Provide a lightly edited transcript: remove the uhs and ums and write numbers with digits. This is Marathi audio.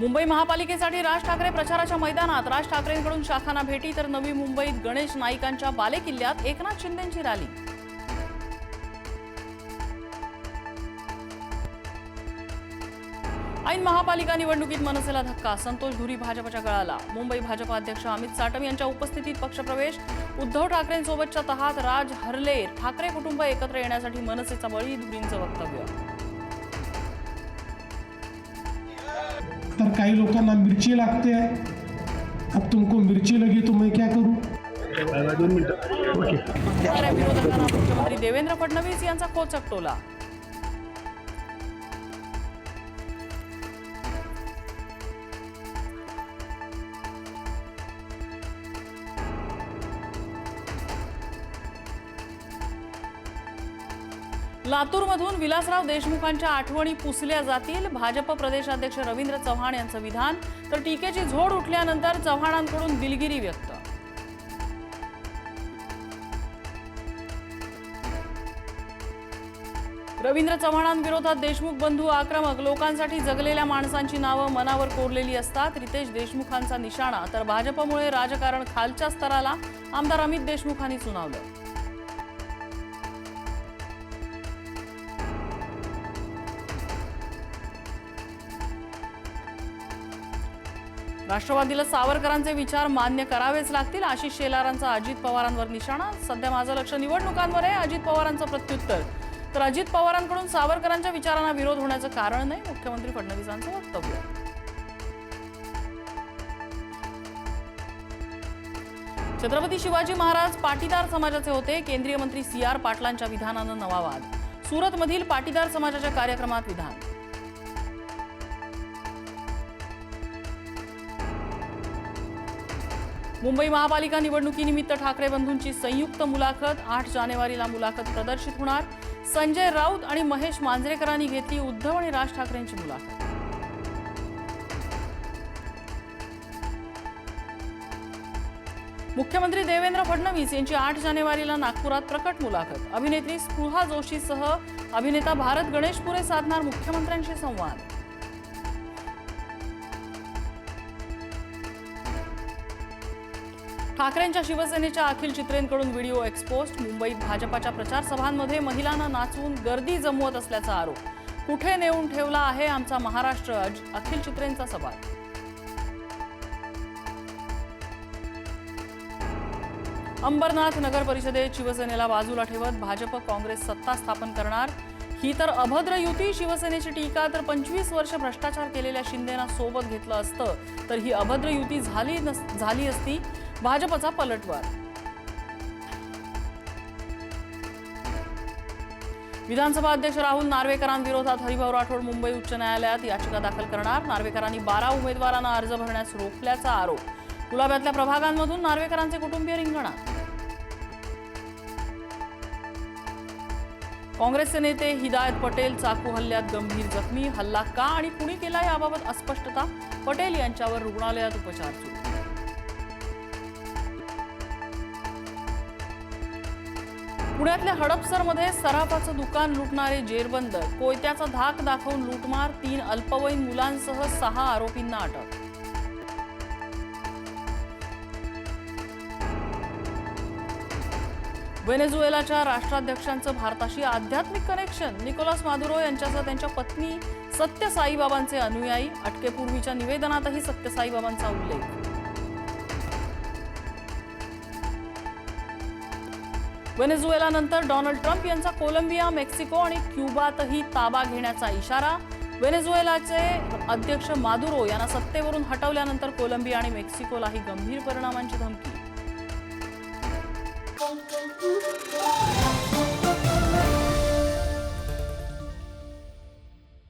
मुंबई महापालिकेसाठी राज ठाकरे प्रचाराच्या मैदानात राज ठाकरेंकडून शाखांना भेटी तर नवी मुंबईत गणेश नाईकांच्या बालेकिल्ल्यात एकनाथ शिंदेंची रॅली। ऐन महापालिका निवडणुकीत मनसेला धक्का, संतोष धुरी भाजपच्या गळाला। मुंबई भाजप अध्यक्ष अमित साटम यांच्या उपस्थितीत पक्षप्रवेश। उद्धव ठाकरेंसोबतच्या तहात राज हरले, ठाकरे कुटुंब एकत्र येण्यासाठी मनसेचा बळी, धुरींचं वक्तव्य। तर काही लोकांना मिरची लागते है, अब तुमको मिर्ची लगी तो मैं क्या करूं? विरोधकांना मुख्यमंत्री देवेंद्र फडणवीस यांचा खोचक टोला। लातूरमधून विलासराव देशमुखांच्या आठवणी पुसल्या जातील, भाजप प्रदेशाध्यक्ष रवींद्र चव्हाण यांचं विधान। तर टीकेची झोड उठल्यानंतर चव्हाणांकडून दिलगिरी व्यक्त। रवींद्र चव्हाणांविरोधात देशमुख बंधू आक्रमक, लोकांसाठी जगलेल्या माणसांची नावं मनावर कोरलेली असतात, रितेश देशमुखांचा निशाणा। तर भाजपमुळे राजकारण खालच्या स्तराला, आमदार अमित देशमुखांनी सुनावलं। राष्ट्रवादीला सावरकरांचे विचार मान्य करावेच लागतील, आशिष शेलारांचा अजित पवारांवर निशाणा। सध्या माझं लक्ष निवडणुकांवर आहे, अजित पवारांचं प्रत्युत्तर। तर अजित पवारांकडून सावरकरांच्या विचारांना विरोध होण्याचं कारण नाही, मुख्यमंत्री फडणवीसांचं वक्तव्य। छत्रपती शिवाजी महाराज पाटीदार समाजाचे होते, केंद्रीय मंत्री CR पाटलांच्या विधानानं नवा वाद। सुरतमधील पाटीदार समाजाच्या कार्यक्रमात विधान। मुंबई महापालिका निवडणुकीनिमित्त ठाकरे बंधूंची संयुक्त मुलाखत, 8 जानेवारीला मुलाखत प्रदर्शित होणार। संजय राऊत आणि महेश मांजरेकरांनी घेतली उद्धव आणि राज ठाकरेंची मुलाखत। मुख्यमंत्री देवेंद्र फडणवीस यांची 8 जानेवारीला नागपुरात प्रकट मुलाखत। अभिनेत्री स्पृहा जोशीसह अभिनेता भारत गणेशपुरे साधणार मुख्यमंत्र्यांशी संवाद। ठाकरेंच्या शिवसेनेच्या अखिल चित्रेंकडून व्हिडिओ एक्सपोस्ट। मुंबईत भाजपाच्या प्रचार सभांमध्ये महिलांना नाचवून गर्दी जमवत असल्याचा आरोप। कुठे नेऊन ठेवला आहे आमचा महाराष्ट्र, अखिल चित्रेंचा सवाल। अंबरनाथ नगर परिषदेत शिवसेनेला बाजूला ठेवत भाजप काँग्रेस सत्ता स्थापन करणार, ही तर अभद्र युती, शिवसेनेची टीका। तर 25 वर्ष भ्रष्टाचार केलेल्या शिंदेना सोबत घेतलं असतं तर ही अभद्र युती झाली असती, भाजपचा पलटवार। विधानसभा अध्यक्ष राहुल नार्वेकरांविरोधात हरिभाऊ राठोड मुंबई उच्च न्यायालयात याचिका दाखल करणार। नार्वेकरांनी 12 उमेदवारांना अर्ज भरण्यास रोखल्याचा आरोप। गुलाब्यातल्या प्रभागांमधून नार्वेकरांचे कुटुंबीय रिंगणात। काँग्रेसचे नेते हिदायत पटेल चाकू हल्ल्यात गंभीर जखमी, हल्ला का आणि कुणी केला याबाबत अस्पष्टता, पटेल यांच्यावर रुग्णालयात उपचार सुरू। पुण्यातल्या हडपसरमध्ये सराफाचं दुकान लुटणारे जेरबंद, कोयत्याचा धाक दाखवून लूटमार, 3 अल्पवयीन मुलांसह 6 आरोपींना अटक। व्हेनेझुएलाच्या राष्ट्राध्यक्षांचं भारताशी आध्यात्मिक कनेक्शन, निकोलस मादुरो यांच्यासह त्यांच्या पत्नी सत्य साईबाबांचे अनुयायी, अटकेपूर्वीच्या निवेदनातही सत्य साईबाबांचा उल्लेख। व्हेनेझुएलानंतर डोनाल्ड ट्रम्प यांचा कोलंबिया, मेक्सिको आणि क्युबातही ताबा घेण्याचा इशारा। व्हेनेझुएलाचे अध्यक्ष मादुरो यांना सत्तेवरून हटवल्यानंतर कोलंबिया आणि मेक्सिकोलाही गंभीर परिणामांची धमकी।